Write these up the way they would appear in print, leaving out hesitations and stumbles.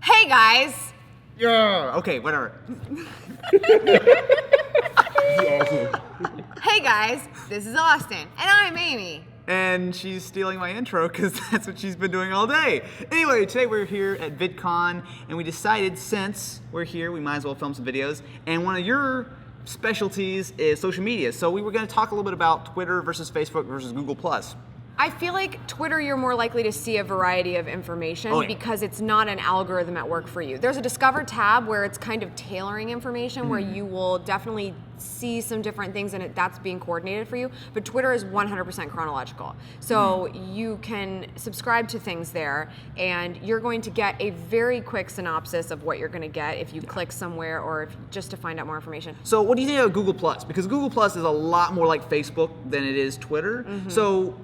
Hey guys! Yeah. Okay, whatever. Hey guys, this is Austin, and I'm Amy. And she's stealing my intro because that's what she's been doing all day. Anyway, today we're here at VidCon, and we decided since we're here, we might as well film some videos. And one of your specialties is social media. So we were going to talk a little bit about Twitter versus Facebook versus Google+. I feel like Twitter, you're more likely to see a variety of information because it's not an algorithm at work for you. There's a Discover tab where it's kind of tailoring information where you will definitely see some different things and that's being coordinated for you. But Twitter is 100% chronological. So you can subscribe to things there and you're going to get a very quick synopsis of what you're going to get if you click somewhere or if, just to find out more information. So what do you think of Google+? Because Google+ is a lot more like Facebook than it is Twitter. So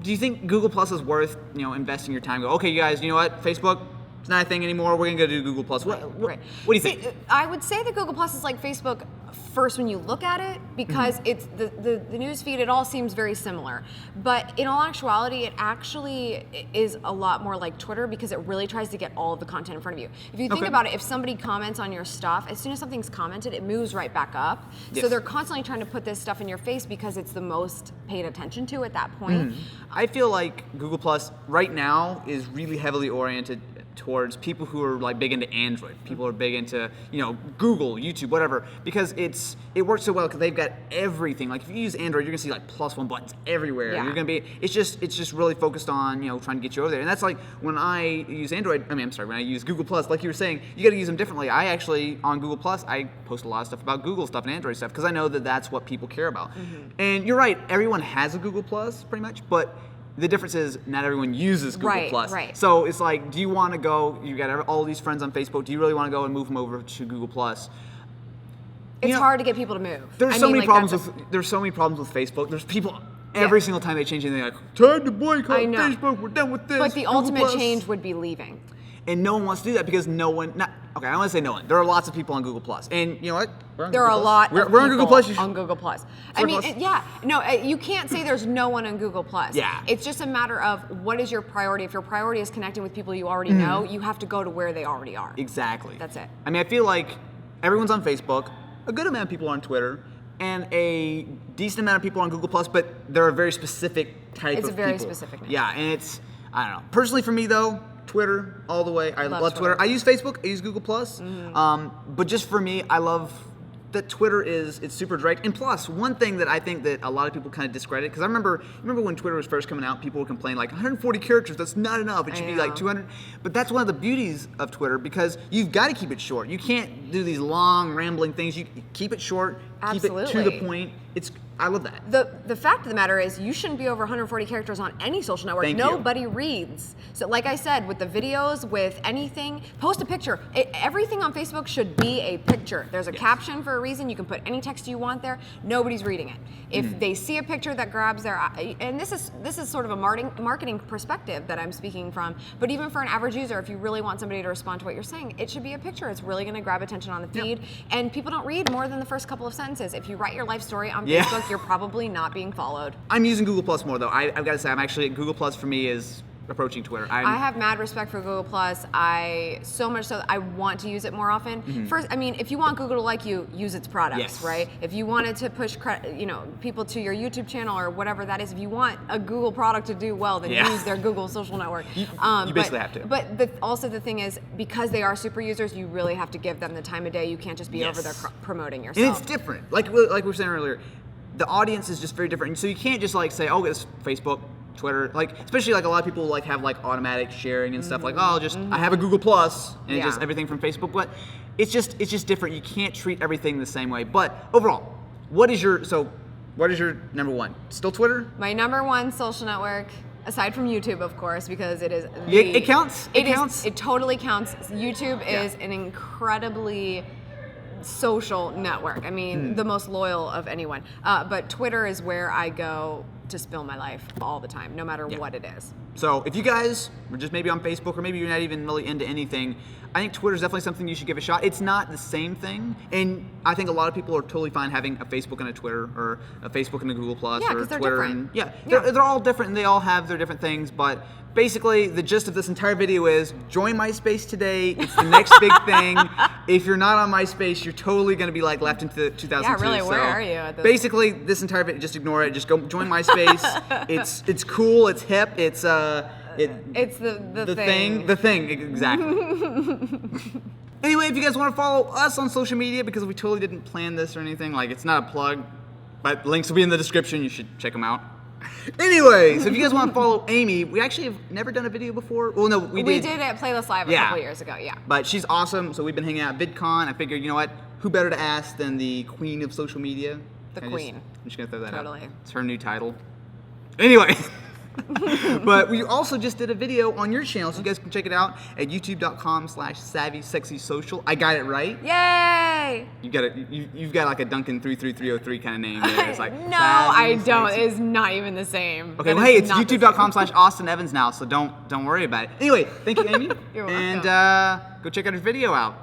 do you think Google+ is worth, investing your time? Go, okay, you guys, you know what? Facebook, it's not a thing anymore. We're gonna go do Google+. What do you think? I would say that Google+ is like Facebook first when you look at it because it's the news feed. It all seems very similar, but in all actuality, it actually is a lot more like Twitter because it really tries to get all of the content in front of you. If you think about it, if somebody comments on your stuff, as soon as something's commented, it moves right back up. Yes. So they're constantly trying to put this stuff in your face because it's the most paid attention to at that point. I feel like Google+ right now is really heavily oriented towards people who are like big into Android. People are big into Google, YouTube, whatever, because it works so well because they've got everything. Like if you use Android, you're gonna see like +1 buttons everywhere. Yeah. You're gonna be it's just really focused on trying to get you over there. And that's like when I use when I use Google+, like you were saying, you got to use them differently. I actually on Google+, I post a lot of stuff about Google stuff and Android stuff because I know that that's what people care about. And you're right, everyone has a Google+ pretty much, but the difference is not everyone uses Google+. Right. So it's like, do you want to go, you got all these friends on Facebook, do you really want to go and move them over to Google+? It's hard to get people to move. There's so many problems with Facebook. There's people, every single time they change anything, like, time to boycott Facebook, we're done with this. But the ultimate change would be leaving. And no one wants to do that because I don't want to say no one. There are lots of people on Google+. And you know what? There are a lot of we're on people Google+. on Google+. I mean, you can't say there's no one on Google+. Yeah. It's just a matter of what is your priority. If your priority is connecting with people you already know, you have to go to where they already are. Exactly. That's it. I mean, I feel like everyone's on Facebook, a good amount of people are on Twitter, and a decent amount of people are on Google+, but they're a very specific type of people. It's a very specific name. Yeah, and I don't know. Personally for me though, Twitter all the way. I love Twitter. I use Facebook, I use Google+. But just for me, I love that Twitter it's super direct. And plus, one thing that I think that a lot of people kind of discredit, because I remember when Twitter was first coming out, people would complain like 140 characters, that's not enough. It should be like 200. But that's one of the beauties of Twitter because you've got to keep it short. You can't do these long rambling things. You keep it short, keep it to the point. I love that. The fact of the matter is you shouldn't be over 140 characters on any social network. Nobody reads. So like I said, with the videos, with anything, post a picture. Everything on Facebook should be a picture. There's a caption for a reason. You can put any text you want there. Nobody's reading it. If they see a picture that grabs their eye, and this is sort of a marketing perspective that I'm speaking from, but even for an average user, if you really want somebody to respond to what you're saying, it should be a picture. It's really going to grab attention on the feed. And people don't read more than the first couple of sentences. If you write your life story on Facebook, you're probably not being followed. I'm using Google+ more though. I've got to say, Google+ for me is approaching Twitter. I have mad respect for Google+. So much so I want to use it more often. First, I mean, if you want Google to like you, use its products, right? If you wanted to push people to your YouTube channel or whatever that is, if you want a Google product to do well, then use their Google social network. You basically have to. But also the thing is, because they are super users, you really have to give them the time of day. You can't just be over there promoting yourself. And it's different. Like we were saying earlier, the audience is just very different. So you can't just like say, oh, it's Facebook, Twitter, like especially like a lot of people like have like automatic sharing and stuff like, oh, I have a Google+ and it's just everything from Facebook, but it's just different. You can't treat everything the same way. But overall, what is your number one? Still Twitter? My number one social network, aside from YouTube, of course, because it is it counts. It counts. It totally counts. YouTube is an incredibly social network. I mean, the most loyal of anyone. But Twitter is where I go to spill my life all the time, no matter what it is. So if you guys are just maybe on Facebook, or maybe you're not even really into anything, I think Twitter is definitely something you should give a shot. It's not the same thing, and I think a lot of people are totally fine having a Facebook and a Twitter, or a Facebook and a Google Plus, Yeah, or 'cause they're Twitter. different. They're all different, and they all have their different things. But basically, the gist of this entire video is join MySpace today. It's the next big thing. If you're not on MySpace, you're totally going to be like left into 2002. Yeah, really, where So are you at this basically, this entire video, just ignore it. Just go join MySpace. It's cool. It's hip. It's the thing. The thing, exactly. Anyway, if you guys want to follow us on social media, because we totally didn't plan this or anything, like it's not a plug, but links will be in the description. You should check them out. Anyway, so if you guys want to follow Amy, we actually have never done a video before. Well, no, we did. We did at Playlist Live a couple years ago, yeah. But she's awesome, so we've been hanging out at VidCon. I figured, you know what, who better to ask than the queen of social media? The queen. I'm just gonna throw that Totally. out. It's her new title. Anyway. But we also just did a video on your channel, so you guys can check it out at youtube.com/SavvySexySocial. I got it right. Yay! You got it. You've got like a Duncan 33303 kind of name there. It's like No, I Savvy don't. Sexy. It's not even the same. Okay, That well, is hey, it's not the same. youtube.com/AustinEvans now, so don't worry about it. Anyway, thank you, Amy. You're And welcome. go check out her video out.